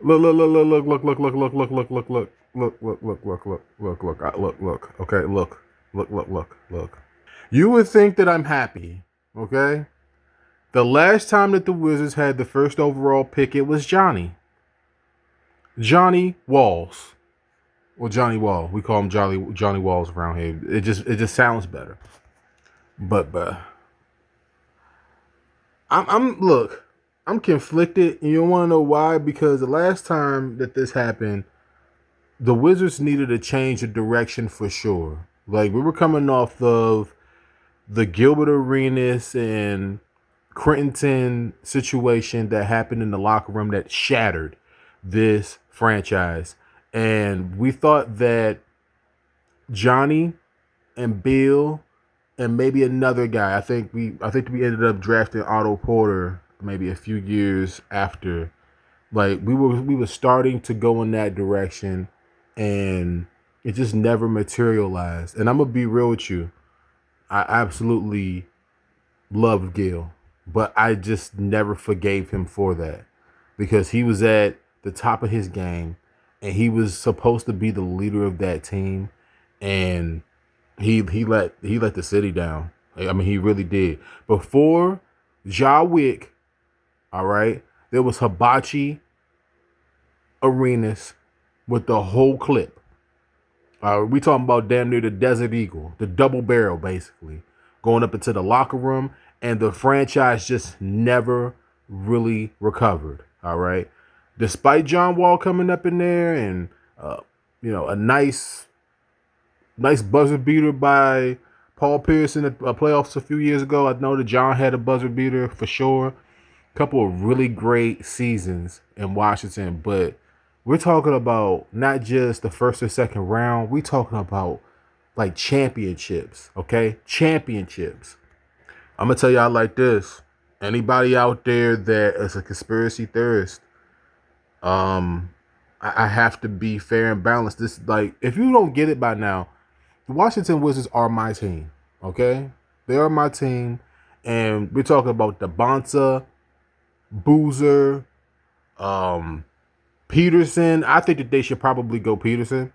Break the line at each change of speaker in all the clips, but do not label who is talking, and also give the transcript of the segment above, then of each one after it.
Look, look, look, look, look, look, look, look, look, look, look, look, look, look, look, look, look, look, look. Okay, look. You would think that I'm happy, okay? The last time that the Wizards had the first overall pick, it was Johnny Walls, or Johnny Wall. We call him Johnny Walls around here. It just sounds better. But I'm look, I'm conflicted. And you want to know why? Because the last time that this happened, the Wizards needed a change of direction for sure. Like we were coming off of the Gilbert Arenas and Crittenton situation that happened in the locker room that shattered this franchise. And we thought that Johnny and Bill and maybe another guy. I think we ended up drafting Otto Porter maybe a few years after. Like we were starting to go in that direction, and it just never materialized. And I'm gonna be real with you. I absolutely loved Gil, but I just never forgave him for that because he was at the top of his game, and he was supposed to be the leader of that team, and he let the city down. I mean, he really did. Before Ja Wick, all right, there was Hibachi Arenas with the whole clip. We talking about damn near the Desert Eagle, the double barrel, basically, going up into the locker room, and the franchise just never really recovered. All right, despite John Wall coming up in there and a nice buzzer beater by Paul Pierce in the playoffs a few years ago. I know that John had a buzzer beater for sure. Couple of really great seasons in Washington, but we're talking about not just the first or second round. We're talking about like championships, okay? Championships. I'm gonna tell y'all like this. Anybody out there that is a conspiracy theorist, um, I have to be fair and balanced. This like if you don't get it by now, the Washington Wizards are my team. Okay, they are my team, and we're talking about the Bonta, Boozer, um, Peterson. I think that they should probably go Peterson.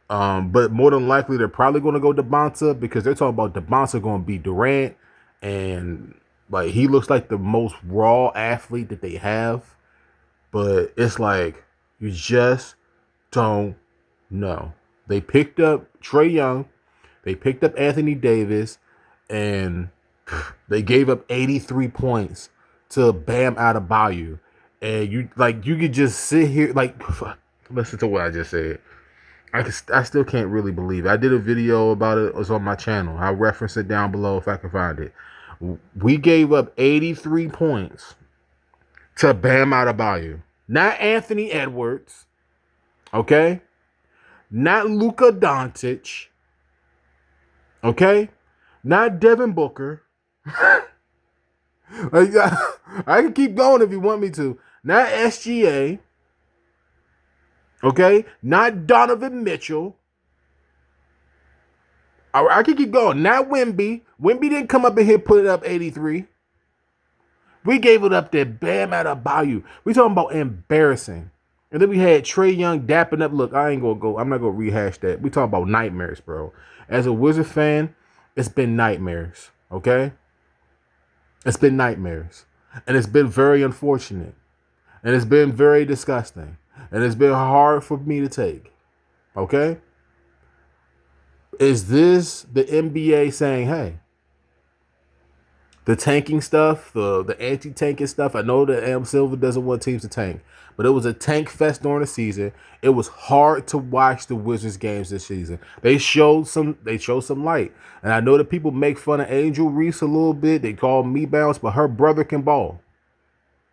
But more than likely they're probably going to go Bonta because they're talking about Bonta going to be Durant, and like he looks like the most raw athlete that they have. But it's like you just don't know. They picked up Trae Young, they picked up Anthony Davis, and they gave up 83 points to Bam Adebayo. And you could just sit here like listen to what I just said. I still can't really believe it. I did a video about it. It was on my channel. I'll reference it down below if I can find it. We gave up 83 points to Bam Adebayo. Not Anthony Edwards. Okay? Not Luka Doncic. Okay? Not Devin Booker. I can keep going if you want me to. Not SGA. Okay? Not Donovan Mitchell. I can keep going. Not Wemby. Wemby didn't come up in here put it up 83. We gave it up to Bam Adebayo. We talking about embarrassing. And then we had Trae Young dapping up. Look, I ain't gonna go. I'm not gonna rehash that. We talking about nightmares, bro. As a Wizard fan, it's been nightmares. Okay, it's been nightmares, and it's been very unfortunate, and it's been very disgusting, and it's been hard for me to take. Okay, is this the NBA saying, "Hey"? The tanking stuff, the anti-tanking stuff. I know that Adam Silver doesn't want teams to tank, but it was a tank fest during the season. It was hard to watch the Wizards games this season. They showed some light, and I know that people make fun of Angel Reese a little bit. They call me bounce, but her brother can ball.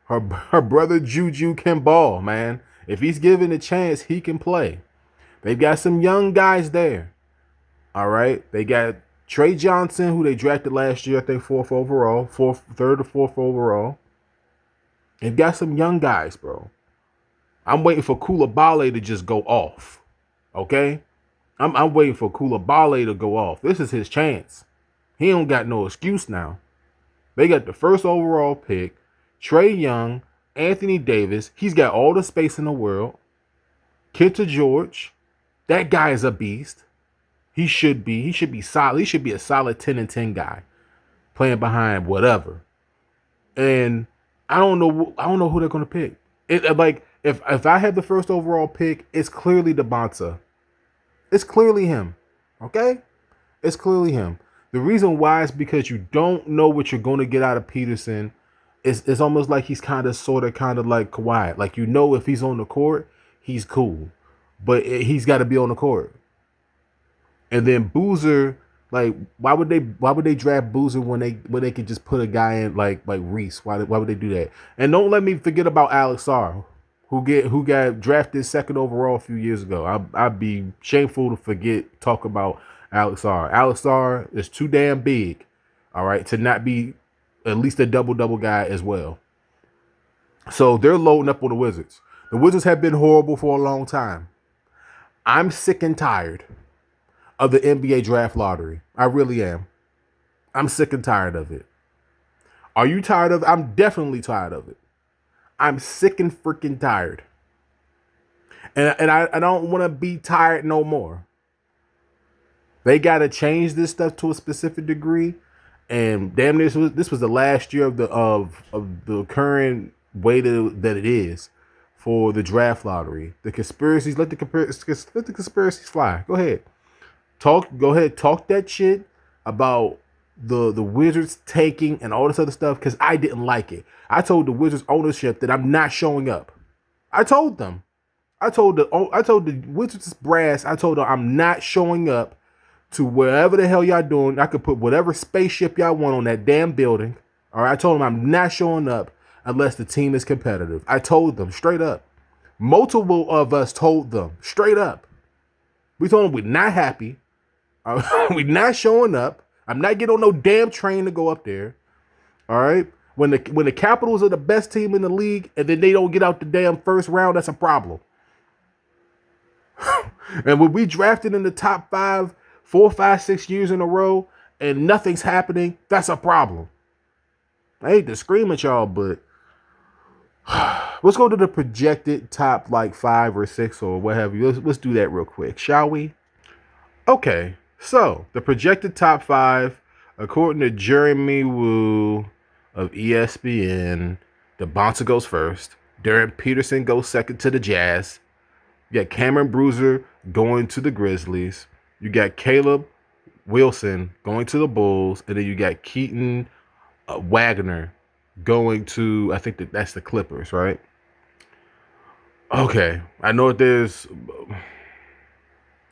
Her brother Juju can ball, man. If he's given a chance, he can play. They've got some young guys there. All right, they got Trey Johnson, who they drafted last year, I think third or fourth overall. They've got some young guys, bro. I'm waiting for Koulibaly to just go off. Okay? I'm waiting for Koulibaly to go off. This is his chance. He don't got no excuse now. They got the first overall pick, Trae Young, Anthony Davis. He's got all the space in the world. Kenta George. That guy is a beast. He should be. He should be solid. He should be a solid 10 and 10 guy playing behind whatever. And I don't know. I don't know who they're gonna pick. Like if I had the first overall pick, it's clearly DeBonta. It's clearly him. Okay, it's clearly him. The reason why is because you don't know what you're going to get out of Peterson. It's almost like he's kind of like Kawhi. Like, you know, if he's on the court, he's cool, but he's got to be on the court. And then Boozer, like, why would they draft Boozer when they could just put a guy in like Reese? Why would they do that? And don't let me forget about Alex Sarr, who got drafted second overall a few years ago. I'd be shameful to talk about Alex Sarr. Alex Sarr is too damn big, all right, to not be at least a double guy as well. So they're loading up on the Wizards. The Wizards have been horrible for a long time. I'm sick and tired of the NBA draft lottery. I really am. I'm sick and tired of it. Are you tired of it? I'm definitely tired of it. I'm sick and freaking tired. And I don't want to be tired no more. They got to change this stuff to a specific degree. And damn, this was the last year of the current way that it is for the draft lottery. The conspiracies, let the conspiracies fly. Go ahead. Talk that shit about the Wizards taking and all this other stuff, because I didn't like it. I told the Wizards ownership that I'm not showing up. I told them. I told the Wizards brass, I told them I'm not showing up to wherever the hell y'all doing. I could put whatever spaceship y'all want on that damn building. All right, I told them I'm not showing up unless the team is competitive. I told them straight up. Multiple of us told them straight up. We told them we're not happy. We're not showing up. I'm not getting on no damn train to go up there. All right. When the Capitals are the best team in the league and then they don't get out the damn first round, that's a problem. And when we drafted in the top 5, 4, 5, 6 years in a row and nothing's happening, that's a problem. I hate to scream at y'all, but let's go to the projected top like 5 or 6 or what have you. Let's do that real quick, shall we? Okay, so the projected top 5, according to Jeremy Woo of ESPN, DeBonta goes first. Darren Peterson goes second to the Jazz. You got Cameron Bruiser going to the Grizzlies. You got Caleb Wilson going to the Bulls. And then you got Keaton Wagner going to, I think that's the Clippers, right? Okay. I know the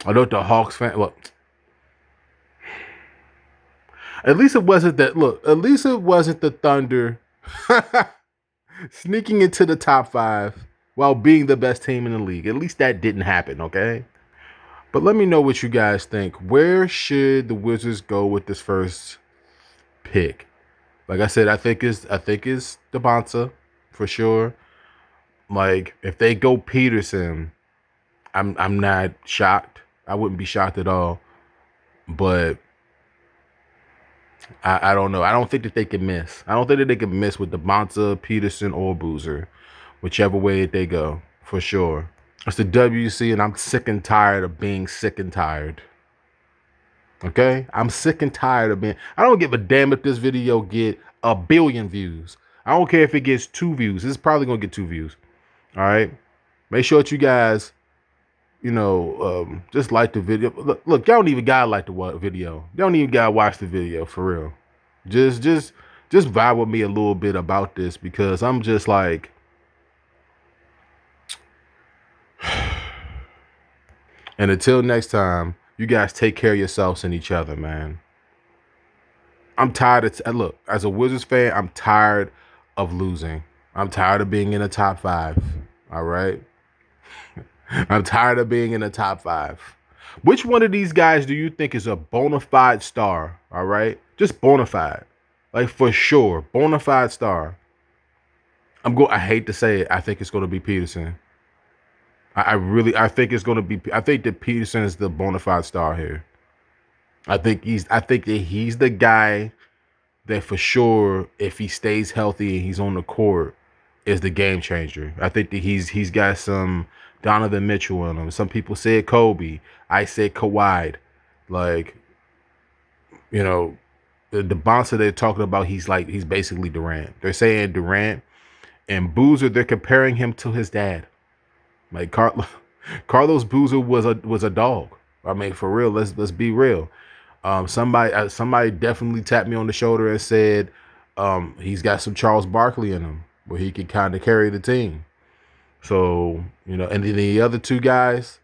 Hawks fan, well, at least it wasn't that, look, at least it wasn't the Thunder sneaking into the top 5 while being the best team in the league. At least that didn't happen, okay? But let me know what you guys think. Where should the Wizards go with this first pick? Like I said, I think it's DeBonta for sure. Like, if they go Peterson, I'm not shocked. I wouldn't be shocked at all. But I don't know. I don't think that they can miss. I don't think that they can miss with DeBonta, Peterson, or Boozer. Whichever way they go, for sure. It's the WC, and I'm sick and tired of being sick and tired. Okay? I'm sick and tired of being... I don't give a damn if this video get 1 billion views. I don't care if it gets 2 views. It's probably going to get 2 views. All right? Make sure that you guys, just like the video. Look, y'all don't even gotta like the video. Y'all don't even gotta watch the video, for real. Just vibe with me a little bit about this, because I'm just like... And until next time, you guys take care of yourselves and each other, man. I'm tired of... Look, as a Wizards fan, I'm tired of losing. I'm tired of being in the top 5. All right? I'm tired of being in the top 5. Which one of these guys do you think is a bona fide star? All right? Just bona fide. Like, for sure. Bona fide star. I hate to say it. I think it's going to be Peterson. I think it's going to be... I think that Peterson is the bona fide star here. I think that he's the guy that for sure, if he stays healthy and he's on the court, is the game changer. I think that he's got some Donovan Mitchell in him. Some people said Kobe. I said Kawhi. Like, you know, the Bonsa they're talking about, he's basically Durant. They're saying Durant and Boozer, they're comparing him to his dad. Like Carlos Boozer was a dog. I mean, for real, let's be real. Somebody definitely tapped me on the shoulder and said he's got some Charles Barkley in him, where he can kind of carry the team. So, you know, and then the other two guys,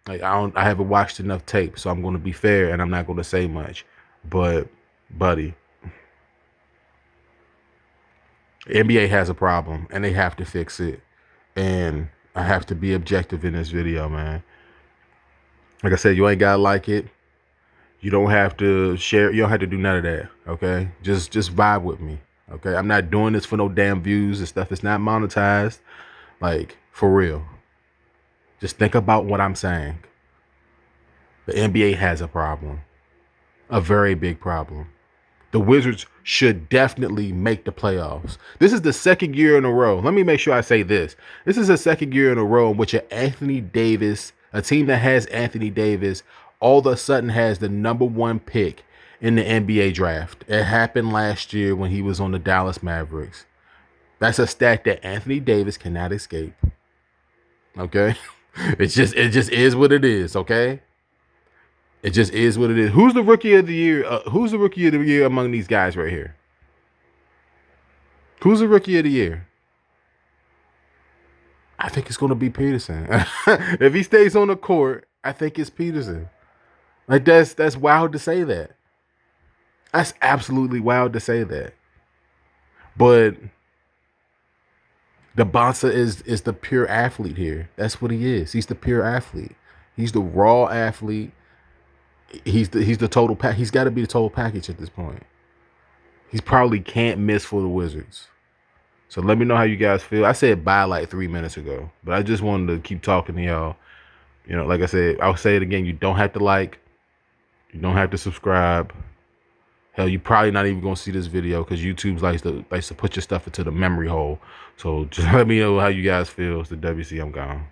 like I haven't watched enough tape, so I'm going to be fair and I'm not going to say much. But, buddy, NBA has a problem and they have to fix it. And I have to be objective in this video, man. Like I said, you ain't gotta like it. You don't have to share. You don't have to do none of that. Okay, just vibe with me. Okay, I'm not doing this for no damn views and stuff. It's not monetized. Like, for real. Just think about what I'm saying. The NBA has a problem, a very big problem. The Wizards should definitely make the playoffs. This is the second year in a row. Let me make sure I say this. This is the second year in a row in which a team that has Anthony Davis, all of a sudden has the #1 pick in the NBA draft. It happened last year when he was on the Dallas Mavericks. That's a stat that Anthony Davis cannot escape. Okay? It just is what it is, okay? It just is what it is. Who's the rookie of the year? Who's the rookie of the year among these guys right here? Who's the rookie of the year? I think it's going to be Peterson. If he stays on the court, I think it's Peterson. Like, that's wild to say that. That's absolutely wild to say that. But the Bonsa is the pure athlete here. That's what he is. He's the pure athlete. He's the raw athlete. He's the total pack. He's got to be the total package at this point. He's probably can't miss for the Wizards. So let me know how you guys feel. I said bye like 3 minutes ago, but I just wanted to keep talking to y'all. You know, like I said, I'll say it again. You don't have to like. You don't have to subscribe. Hell, you probably not even gonna see this video because YouTube likes to put your stuff into the memory hole. So just let me know how you guys feel. It's the WC. I'm gone.